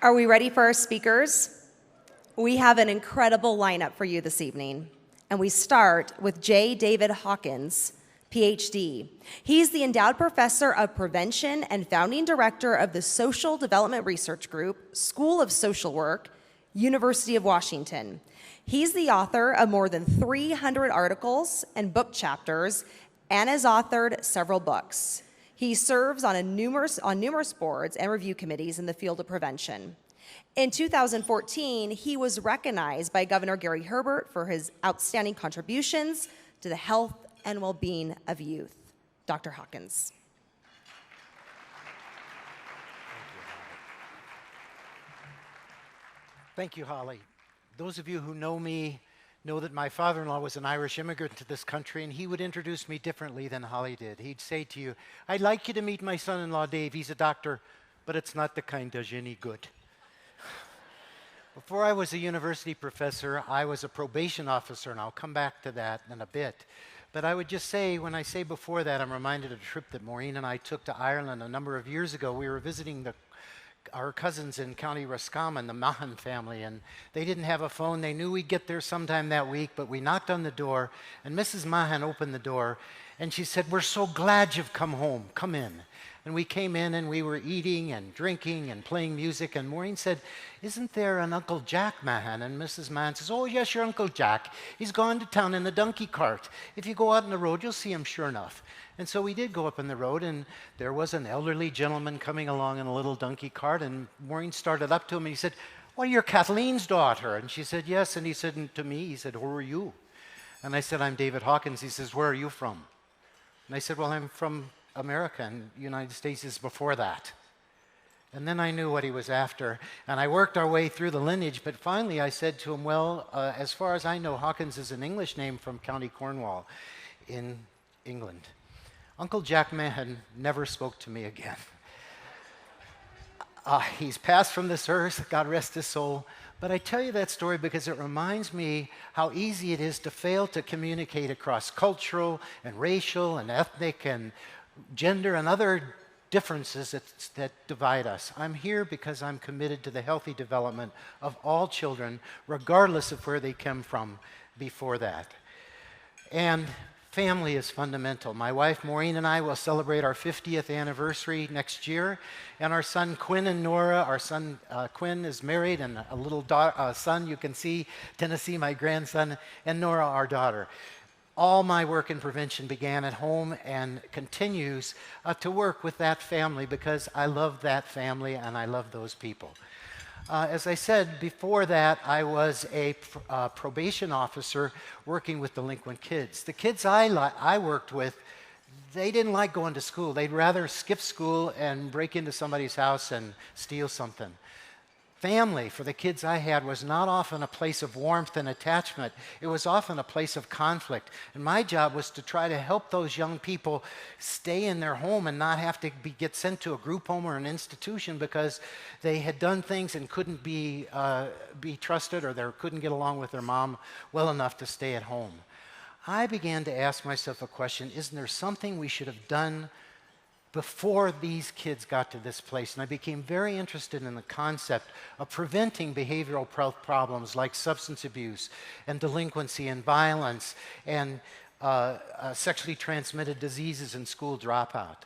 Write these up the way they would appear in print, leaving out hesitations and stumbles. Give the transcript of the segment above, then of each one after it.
Are we ready for our speakers? We have an incredible lineup for you this evening, and we start with J. David Hawkins, PhD. He's the endowed professor of prevention and founding director of the Social Development Research Group, School of Social Work, University of Washington. He's the author of more than 300 articles and book chapters and has authored several books. He serves on numerous boards and review committees in the field of prevention. In 2014, he was recognized by Governor Gary Herbert for his outstanding contributions to the health and well-being of youth. Dr. Hawkins. Thank you, Holly. Those of you who know me know that my father-in-law was an Irish immigrant to this country, and he would introduce me differently than Holly did. He'd say to you, "I'd like you to meet my son-in-law, Dave. He's a doctor, but it's not the kind does you any good." Before I was a university professor, I was a probation officer, and I'll come back to that in a bit. But I would just say, when I say before that, I'm reminded of a trip that Maureen and I took to Ireland a number of years ago. We were visiting our cousins in County Roscommon, the Mahan family, and they didn't have a phone. They knew we'd get there sometime that week, but we knocked on the door, and Mrs. Mahan opened the door, and she said, "We're so glad you've come home. Come in." And we came in, and we were eating and drinking and playing music, and Maureen said, "Isn't there an Uncle Jack Mahan?" And Mrs. Mahan says, "Oh, yes, your Uncle Jack. He's gone to town in a donkey cart. If you go out on the road, you'll see him sure enough." And so we did go up on the road, and there was an elderly gentleman coming along in a little donkey cart, and Maureen started up to him, and he said, "Well, you're Kathleen's daughter." And she said, "Yes." And he said to me, he said, "Who are you?" And I said, "I'm David Hawkins." He says, "Where are you from?" And I said, "Well, I'm from America, and the United States is before that." And then I knew what he was after, and I worked our way through the lineage, but finally I said to him, "Well, as far as I know, Hawkins is an English name from County Cornwall in England." Uncle Jack Mahan never spoke to me again. He's passed from this earth, God rest his soul. But I tell you that story because it reminds me how easy it is to fail to communicate across cultural and racial and ethnic and gender and other differences that divide us. I'm here because I'm committed to the healthy development of all children, regardless of where they came from before that. And family is fundamental. My wife Maureen and I will celebrate our 50th anniversary next year, and our son Quinn and Nora, our son Quinn is married, and a little son you can see, Tennessee, my grandson, and Nora, our daughter. All my work in prevention began at home and continues to work with that family because I love that family and I love those people. As I said, before that, I was a probation officer working with delinquent kids. The kids I worked with, they didn't like going to school. They'd rather skip school and break into somebody's house and steal something. Family, for the kids I had, was not often a place of warmth and attachment. It was often a place of conflict. And my job was to try to help those young people stay in their home and not have to get sent to a group home or an institution because they had done things and couldn't be trusted, or they couldn't get along with their mom well enough to stay at home. I began to ask myself a question: isn't there something we should have done before these kids got to this place? And I became very interested in the concept of preventing behavioral problems like substance abuse and delinquency and violence and sexually transmitted diseases and school dropout.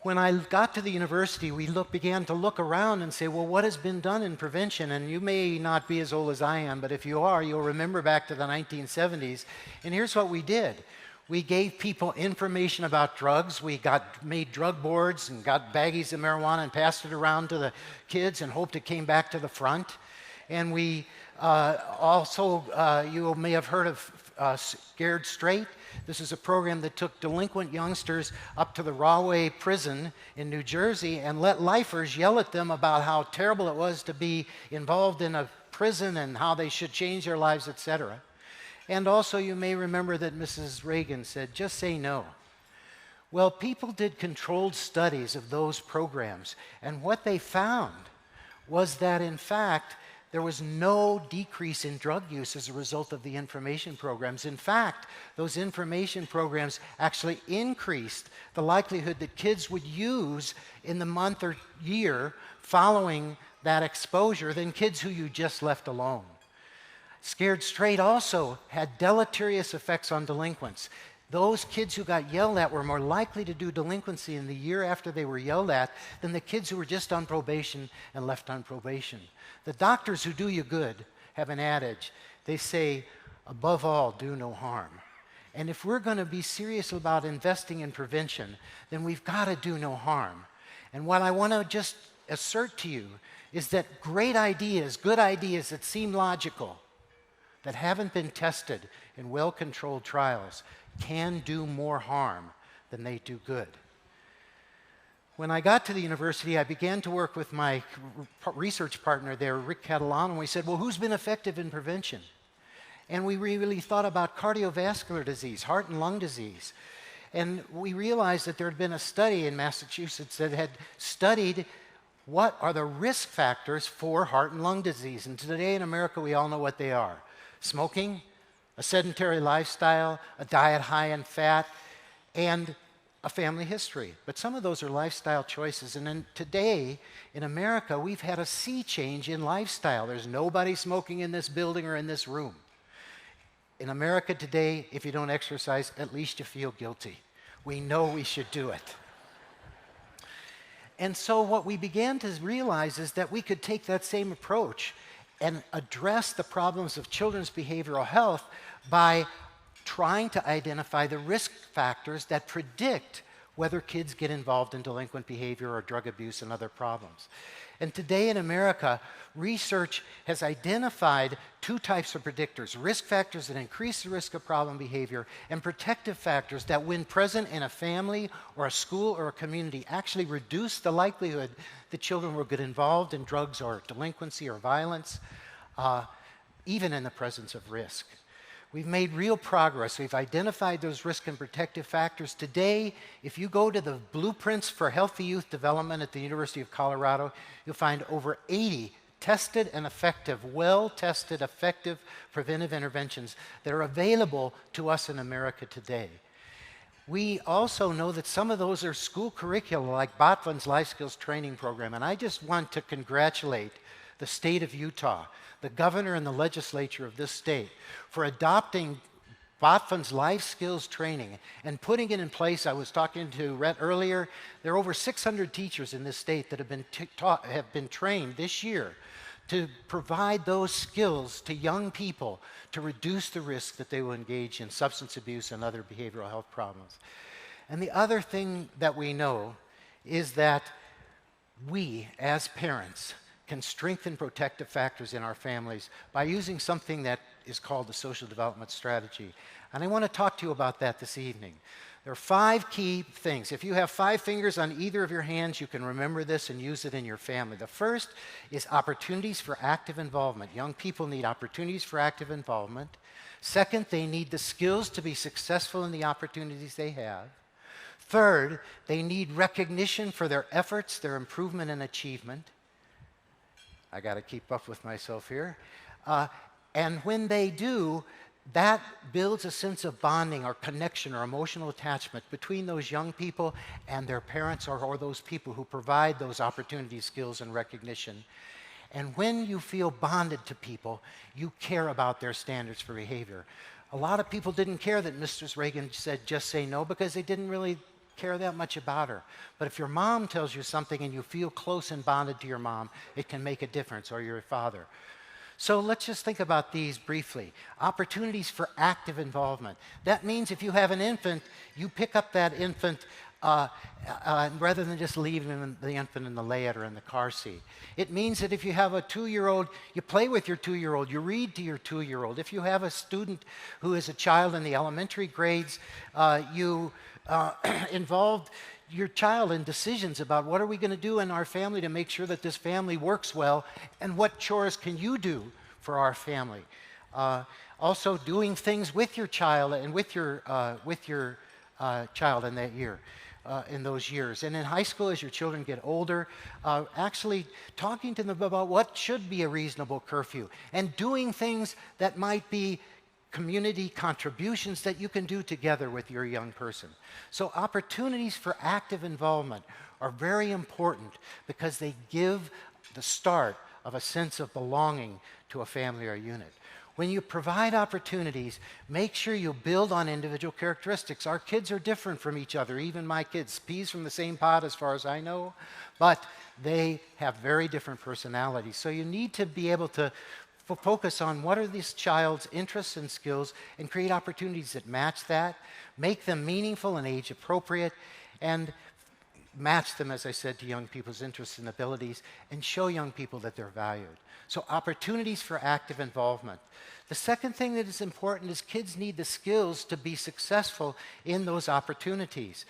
When I got to the university, we began to look around and say, well, what has been done in prevention? And you may not be as old as I am, but if you are, you'll remember back to the 1970s. And here's what we did. We gave people information about drugs. We made drug boards and got baggies of marijuana and passed it around to the kids and hoped it came back to the front. And we also, you may have heard of Scared Straight. This is a program that took delinquent youngsters up to the Rahway prison in New Jersey and let lifers yell at them about how terrible it was to be involved in a prison and how they should change their lives, etc. And also, you may remember that Mrs. Reagan said, just say no. Well, people did controlled studies of those programs, and what they found was that, in fact, there was no decrease in drug use as a result of the information programs. In fact, those information programs actually increased the likelihood that kids would use in the month or year following that exposure than kids who you just left alone. Scared Straight also had deleterious effects on delinquents. Those kids who got yelled at were more likely to do delinquency in the year after they were yelled at than the kids who were just on probation and left on probation. The doctors who do you good have an adage. They say, above all, do no harm. And if we're going to be serious about investing in prevention, then we've got to do no harm. And what I want to just assert to you is that great ideas, good ideas that seem logical, that haven't been tested in well-controlled trials, can do more harm than they do good. When I got to the university, I began to work with my research partner there, Rick Catalano, and we said, well, who's been effective in prevention? And we really thought about cardiovascular disease, heart and lung disease. And we realized that there had been a study in Massachusetts that had studied what are the risk factors for heart and lung disease. And today in America, we all know what they are. Smoking, a sedentary lifestyle, a diet high in fat, and a family history. But some of those are lifestyle choices. And then today, in America, we've had a sea change in lifestyle. There's nobody smoking in this building or in this room. In America today, if you don't exercise, at least you feel guilty. We know we should do it. And so what we began to realize is that we could take that same approach and address the problems of children's behavioral health by trying to identify the risk factors that predict whether kids get involved in delinquent behavior or drug abuse and other problems. And today in America, research has identified two types of predictors: risk factors that increase the risk of problem behavior, and protective factors that, when present in a family or a school or a community, actually reduce the likelihood that children will get involved in drugs or delinquency or violence, even in the presence of risk. We've made real progress. We've identified those risk and protective factors. Today, if you go to the Blueprints for Healthy Youth Development at the University of Colorado, you'll find over 80 tested and effective, well-tested, effective preventive interventions that are available to us in America today. We also know that some of those are school curricula, like Botvin's Life Skills Training Program. And I just want to congratulate the state of Utah, the governor and the legislature of this state, for adopting Botvin's Life Skills Training and putting it in place. I was talking to Rhett earlier. There are over 600 teachers in this state that have been trained this year to provide those skills to young people to reduce the risk that they will engage in substance abuse and other behavioral health problems. And the other thing that we know is that we, as parents, can strengthen protective factors in our families by using something that is called the social development strategy. And I want to talk to you about that this evening. There are 5 key things. If you have 5 fingers on either of your hands, you can remember this and use it in your family. The first is opportunities for active involvement. Young people need opportunities for active involvement. Second, they need the skills to be successful in the opportunities they have. Third, they need recognition for their efforts, their improvement and achievement. I got to keep up with myself here. And when they do, that builds a sense of bonding or connection or emotional attachment between those young people and their parents or those people who provide those opportunities, skills, and recognition. And when you feel bonded to people, you care about their standards for behavior. A lot of people didn't care that Mrs. Reagan said, just say no, because they didn't really care that much about her. But if your mom tells you something and you feel close and bonded to your mom, it can make a difference, or your father. So let's just think about these briefly. Opportunities for active involvement. That means if you have an infant, you pick up that infant rather than just leaving the infant in the layout or in the car seat. It means that if you have a 2-year-old, you play with your 2-year-old, you read to your 2-year-old. If you have a student who is a child in the elementary grades, you involve your child in decisions about what are we going to do in our family to make sure that this family works well, and what chores can you do for our family. Also doing things with your child and with your child in that year. in those years. And in high school, as your children get older, actually talking to them about what should be a reasonable curfew and doing things that might be community contributions that you can do together with your young person. So opportunities for active involvement are very important because they give the start of a sense of belonging to a family or a unit. When you provide opportunities, make sure you build on individual characteristics. Our kids are different from each other, even my kids. Peas from the same pod as far as I know, but they have very different personalities. So you need to be able to focus on what are this child's interests and skills and create opportunities that match that, make them meaningful and age appropriate, and match them, as I said, to young people's interests and abilities, and show young people that they're valued. So opportunities for active involvement. The second thing that is important is kids need the skills to be successful in those opportunities.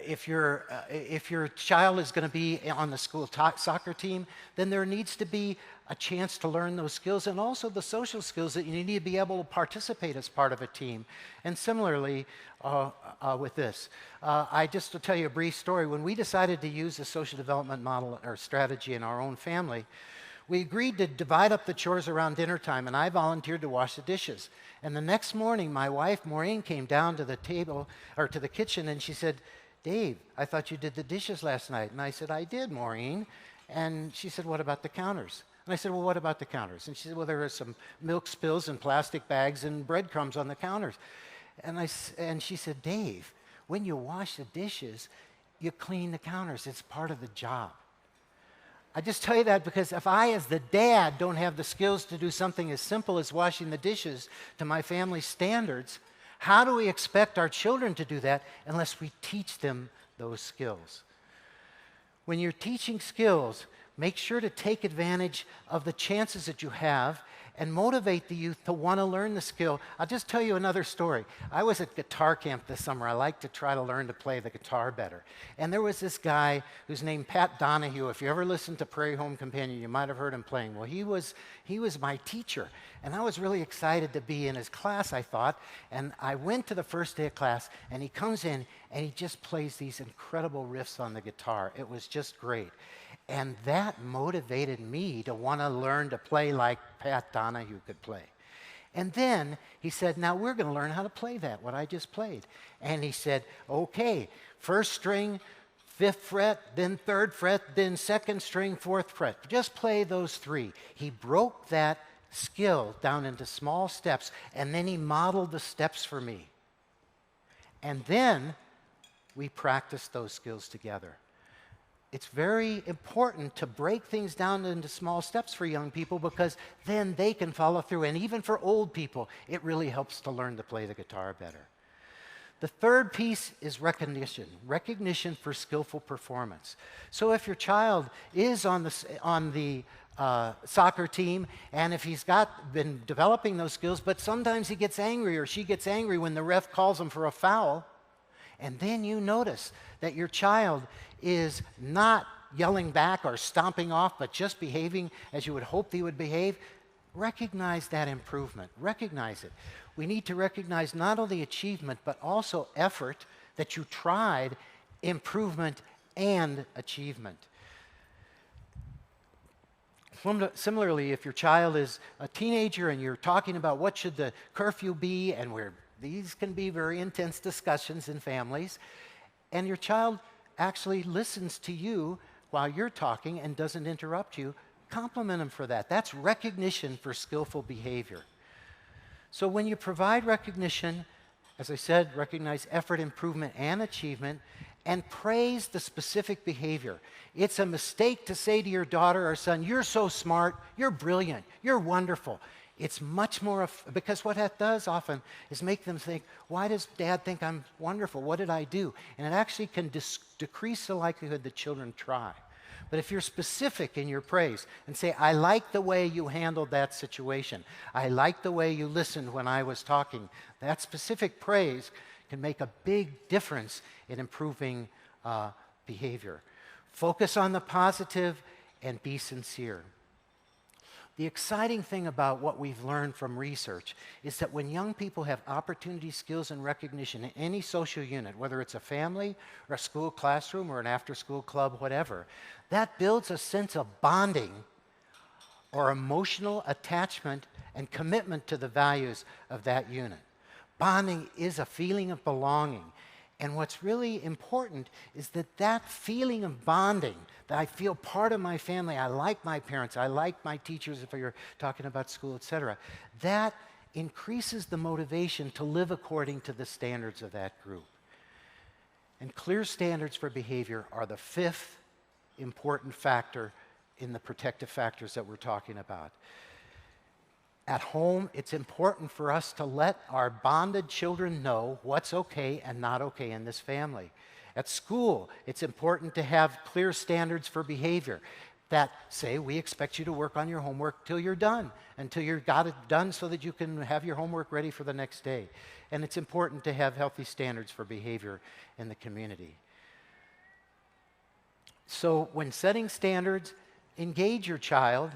If your child is going to be on the school soccer team, then there needs to be a chance to learn those skills and also the social skills that you need to be able to participate as part of a team. And similarly with this, just to tell you a brief story, when we decided to use the social development model or strategy in our own family, we agreed to divide up the chores around dinner time, and I volunteered to wash the dishes. And the next morning, my wife, Maureen, came down to the table, or to the kitchen, and she said, "Dave, I thought you did the dishes last night." And I said, "I did, Maureen." And she said, "What about the counters?" And I said, "Well, what about the counters?" And she said, "Well, there are some milk spills and plastic bags and breadcrumbs on the counters." And she said, "Dave, when you wash the dishes, you clean the counters. It's part of the job." I just tell you that because if I, as the dad, don't have the skills to do something as simple as washing the dishes to my family's standards, how do we expect our children to do that unless we teach them those skills? When you're teaching skills, make sure to take advantage of the chances that you have and motivate the youth to want to learn the skill. I'll just tell you another story. I was at guitar camp this summer. I like to try to learn to play the guitar better. And there was this guy who's named Pat Donahue. If you ever listened to Prairie Home Companion, you might have heard him playing. Well, he was my teacher. And I was really excited to be in his class, I thought. And I went to the first day of class, and he comes in, and he just plays these incredible riffs on the guitar. It was just great. And that motivated me to want to learn to play like Pat Donahue could play. And then he said, "Now we're going to learn how to play that, what I just played." And he said, "Okay, first string, 5th fret, then 3rd fret, then 2nd string, 4th fret. Just play those 3. He broke that skill down into small steps, and then he modeled the steps for me. And then we practiced those skills together. It's very important to break things down into small steps for young people because then they can follow through. And even for old people, it really helps to learn to play the guitar better. The third piece is recognition for skillful performance. So if your child is on the soccer team, and if he's been developing those skills, but sometimes he gets angry or she gets angry when the ref calls him for a foul, and then you notice that your child is not yelling back or stomping off, but just behaving as you would hope they would behave, recognize that improvement. Recognize it. We need to recognize not only achievement, but also effort that you tried, improvement, and achievement. Similarly, if your child is a teenager and you're talking about what should the curfew be, and these can be very intense discussions in families, and your child actually listens to you while you're talking and doesn't interrupt you, compliment them for that. That's recognition for skillful behavior. So when you provide recognition, as I said, recognize effort, improvement, and achievement, and praise the specific behavior. It's a mistake to say to your daughter or son, "You're so smart, you're brilliant, you're wonderful." It's much more, because what that does often is make them think, "Why does Dad think I'm wonderful? What did I do?" And it actually can decrease the likelihood that children try. But if you're specific in your praise and say, "I like the way you handled that situation. I like the way you listened when I was talking," that specific praise can make a big difference in improving behavior. Focus on the positive and be sincere. The exciting thing about what we've learned from research is that when young people have opportunity, skills, and recognition in any social unit, whether it's a family or a school classroom or an after-school club, whatever, that builds a sense of bonding or emotional attachment and commitment to the values of that unit. Bonding is a feeling of belonging. And what's really important is that that feeling of bonding, that I feel part of my family, I like my parents, I like my teachers if you're talking about school, etc., that increases the motivation to live according to the standards of that group. And clear standards for behavior are the fifth important factor in the protective factors that we're talking about. At home, it's important for us to let our bonded children know what's okay and not okay in this family. At school, it's important to have clear standards for behavior that say, we expect you to work on your homework till you're done, until you've got it done so that you can have your homework ready for the next day. And it's important to have healthy standards for behavior in the community. So when setting standards, engage your child,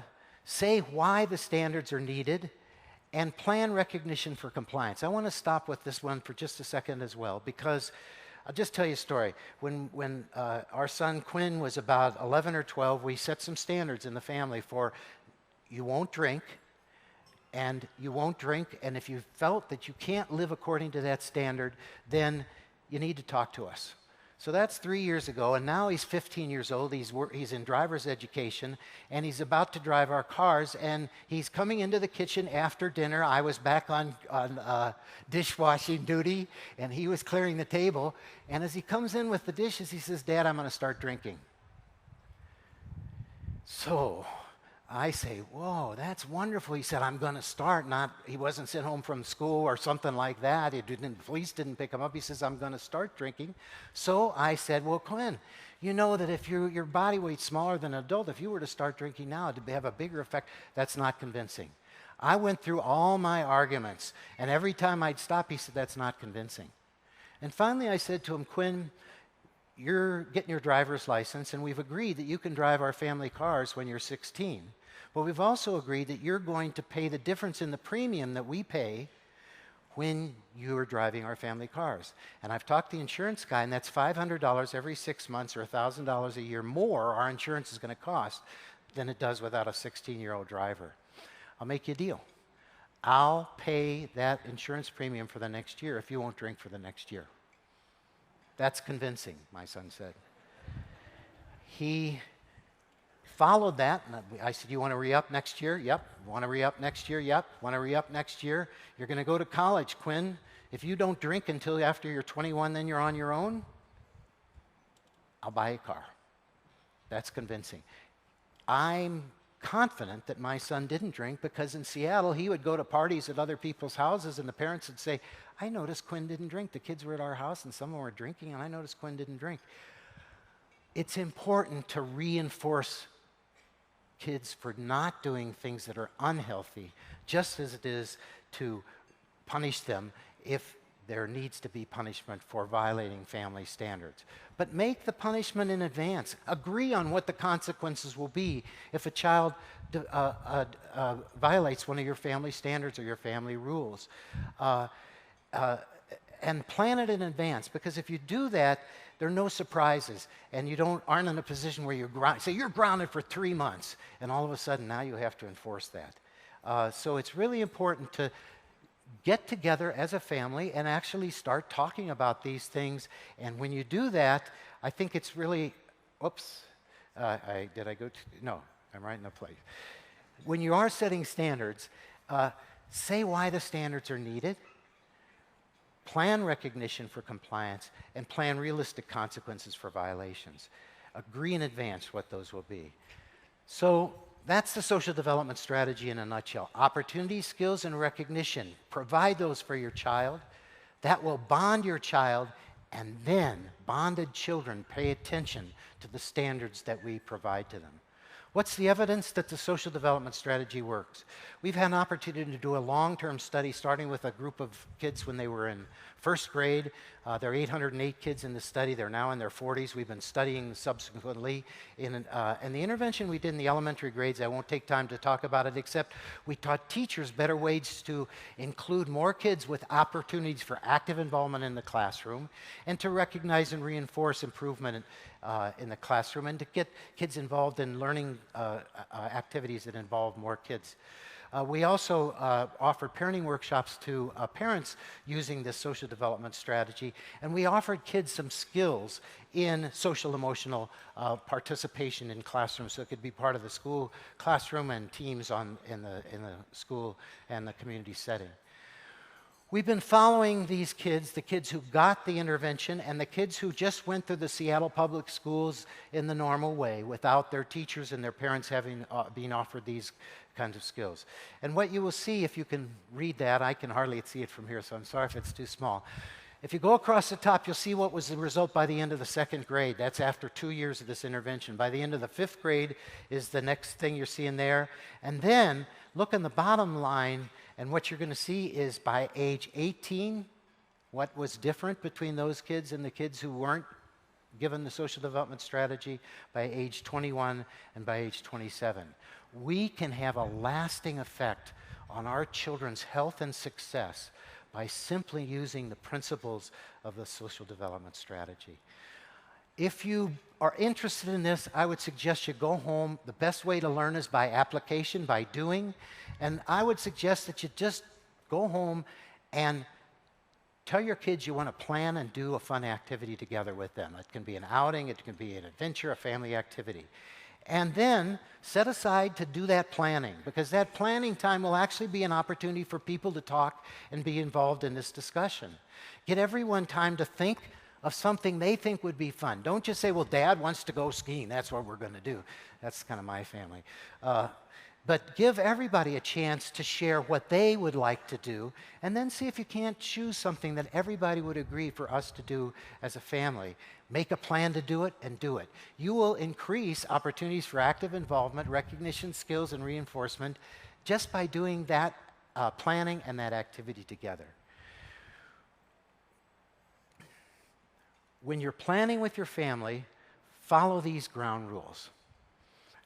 say why the standards are needed, and plan recognition for compliance. I want to stop with this one for just a second as well, because I'll just tell you a story. When our son Quinn was about 11 or 12, we set some standards in the family for you won't drink, and if you felt that you can't live according to that standard, then you need to talk to us. So that's 3 years ago, and now he's 15 years old. He's in driver's education, and he's about to drive our cars, and he's coming into the kitchen after dinner. I was back on dishwashing duty, and he was clearing the table. And as he comes in with the dishes, he says, "Dad, I'm going to start drinking." So I say, "Whoa, that's wonderful." He said, "I'm going to start." He wasn't sent home from school or something like that. Police didn't pick him up. He says, "I'm going to start drinking." So I said, "Well, Quinn, you know that if your body weight's smaller than an adult, if you were to start drinking now, it'd have a bigger effect." That's not convincing. I went through all my arguments, and every time I'd stop, he said, "That's not convincing." And finally I said to him, "Quinn, you're getting your driver's license, and we've agreed that you can drive our family cars when you're 16. But we've also agreed that you're going to pay the difference in the premium that we pay when you are driving our family cars. And I've talked to the insurance guy, and that's $500 every 6 months or $1,000 a year more our insurance is going to cost than it does without a 16-year-old driver. I'll make you a deal. I'll pay that insurance premium for the next year if you won't drink for the next year." That's convincing, my son said. He followed that, and I said, "You want to re-up next year?" "Yep." "Want to re-up next year?" "Yep." "Want to re-up next year?" "You're going to go to college, Quinn. If you don't drink until after you're 21, then you're on your own. I'll buy a car." That's convincing. I'm confident that my son didn't drink because in Seattle, he would go to parties at other people's houses, and the parents would say, "I noticed Quinn didn't drink. The kids were at our house, and some of them were drinking, and I noticed Quinn didn't drink." It's important to reinforce kids for not doing things that are unhealthy, just as it is to punish them if there needs to be punishment for violating family standards. But make the punishment in advance. Agree on what the consequences will be if a child violates one of your family standards or your family rules. And plan it in advance, because if you do that, there are no surprises, and you aren't in a position where you're grounded for 3 months, and all of a sudden now you have to enforce that. So it's really important to get together as a family and actually start talking about these things. And when you do that, I think it's really, no, I'm right in the place. When you are setting standards, say why the standards are needed, plan recognition for compliance, and plan realistic consequences for violations. Agree in advance what those will be. So that's the social development strategy in a nutshell. Opportunity, skills, and recognition. Provide those for your child. That will bond your child, and then bonded children pay attention to the standards that we provide to them. What's the evidence that the social development strategy works? We've had an opportunity to do a long-term study starting with a group of kids when they were in first grade There are 808 kids in the study. They're now in their 40s. We've been studying subsequently. And the intervention we did in the elementary grades, I won't take time to talk about it, except we taught teachers better ways to include more kids with opportunities for active involvement in the classroom, and to recognize and reinforce improvement in the classroom, and to get kids involved in learning activities that involve more kids. We also offered parenting workshops to parents using this social development strategy, and we offered kids some skills in social emotional participation in classrooms, so it could be part of the school classroom and teams in the school and the community setting. We've been following these kids, the kids who got the intervention and the kids who just went through the Seattle Public Schools in the normal way without their teachers and their parents having being offered these kinds of skills. And what you will see, if you can read that, I can hardly see it from here, so I'm sorry if it's too small. If you go across the top, you'll see what was the result by the end of the second grade. That's after 2 years of this intervention. By the end of the fifth grade is the next thing you're seeing there. And then look on the bottom line, and what you're going to see is by age 18, what was different between those kids and the kids who weren't given the social development strategy by age 21 and by age 27. We can have a lasting effect on our children's health and success by simply using the principles of the social development strategy. If you are interested in this, I would suggest you go home. The best way to learn is by application, by doing. And I would suggest that you just go home and tell your kids you want to plan and do a fun activity together with them. It can be an outing, it can be an adventure, a family activity. And then set aside to do that planning, because that planning time will actually be an opportunity for people to talk and be involved in this discussion. Get everyone time to think of something they think would be fun. Don't just say, well, Dad wants to go skiing, that's what we're going to do. That's kind of my family. But give everybody a chance to share what they would like to do, and then see if you can't choose something that everybody would agree for us to do as a family. Make a plan to do it, and do it. You will increase opportunities for active involvement, recognition, skills, and reinforcement just by doing that planning and that activity together. When you're planning with your family, follow these ground rules.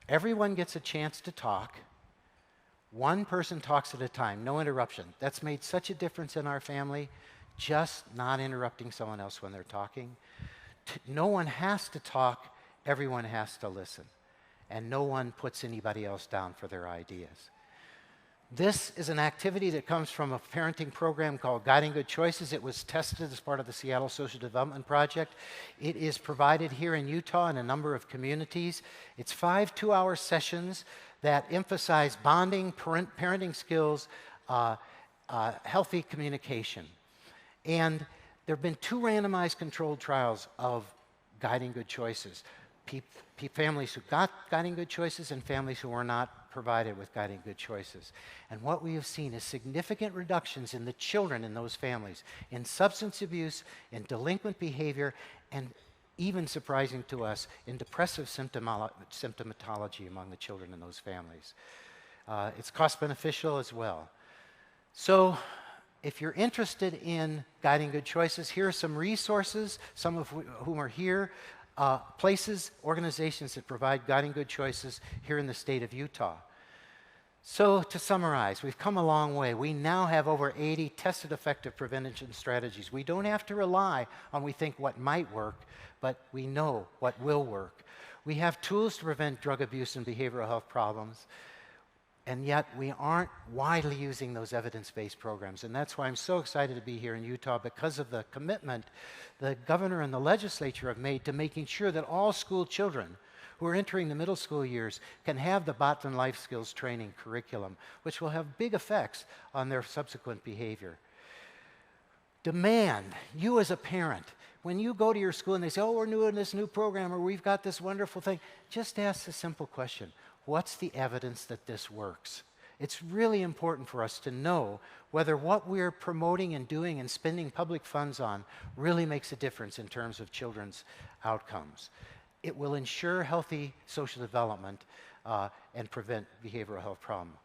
Everyone gets a chance to talk. One person talks at a time, no interruption. That's made such a difference in our family, just not interrupting someone else when they're talking. No one has to talk, everyone has to listen. And no one puts anybody else down for their ideas. This is an activity that comes from a parenting program called Guiding Good Choices. It was tested as part of the Seattle Social Development Project. It is provided here in Utah in a number of communities. It's 5 two-hour sessions that emphasize bonding, parenting skills, healthy communication. And there have been 2 randomized controlled trials of Guiding Good Choices. Families who got Guiding Good Choices and families who were not provided with Guiding Good Choices. And what we have seen is significant reductions in the children in those families, in substance abuse, in delinquent behavior, and even surprising to us, in depressive symptomatology among the children in those families. It's cost beneficial as well. So if you're interested in Guiding Good Choices, here are some resources, some of whom are here. Places, organizations that provide Guiding Good Choices here in the state of Utah. So to summarize, we've come a long way. We now have over 80 tested effective prevention strategies. We don't have to rely on we think what might work, but we know what will work. We have tools to prevent drug abuse and behavioral health problems, and yet we aren't widely using those evidence-based programs. And that's why I'm so excited to be here in Utah, because of the commitment the governor and the legislature have made to making sure that all school children who are entering the middle school years can have the Botman Life Skills Training curriculum, which will have big effects on their subsequent behavior. Demand, you as a parent, when you go to your school and they say, oh, we're doing this new program, or we've got this wonderful thing, just ask the simple question. What's the evidence that this works? It's really important for us to know whether what we're promoting and doing and spending public funds on really makes a difference in terms of children's outcomes. It will ensure healthy social development and prevent behavioral health problems.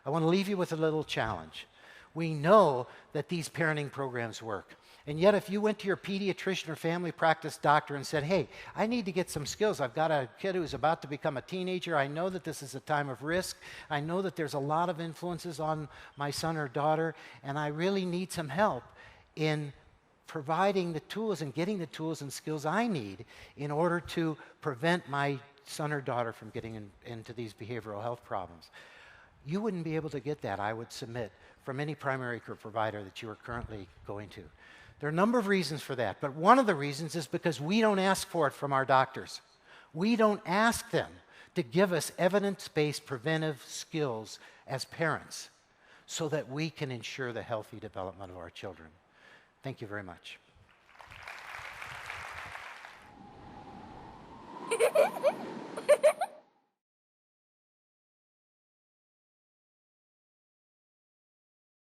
I want to leave you with a little challenge. We know that these parenting programs work. And yet, if you went to your pediatrician or family practice doctor and said, hey, I need to get some skills. I've got a kid who's about to become a teenager. I know that this is a time of risk. I know that there's a lot of influences on my son or daughter, and I really need some help in providing the tools and getting the tools and skills I need in order to prevent my son or daughter from getting into these behavioral health problems. You wouldn't be able to get that, I would submit, from any primary care provider that you are currently going to. There are a number of reasons for that, but one of the reasons is because we don't ask for it from our doctors. We don't ask them to give us evidence-based preventive skills as parents so that we can ensure the healthy development of our children. Thank you very much.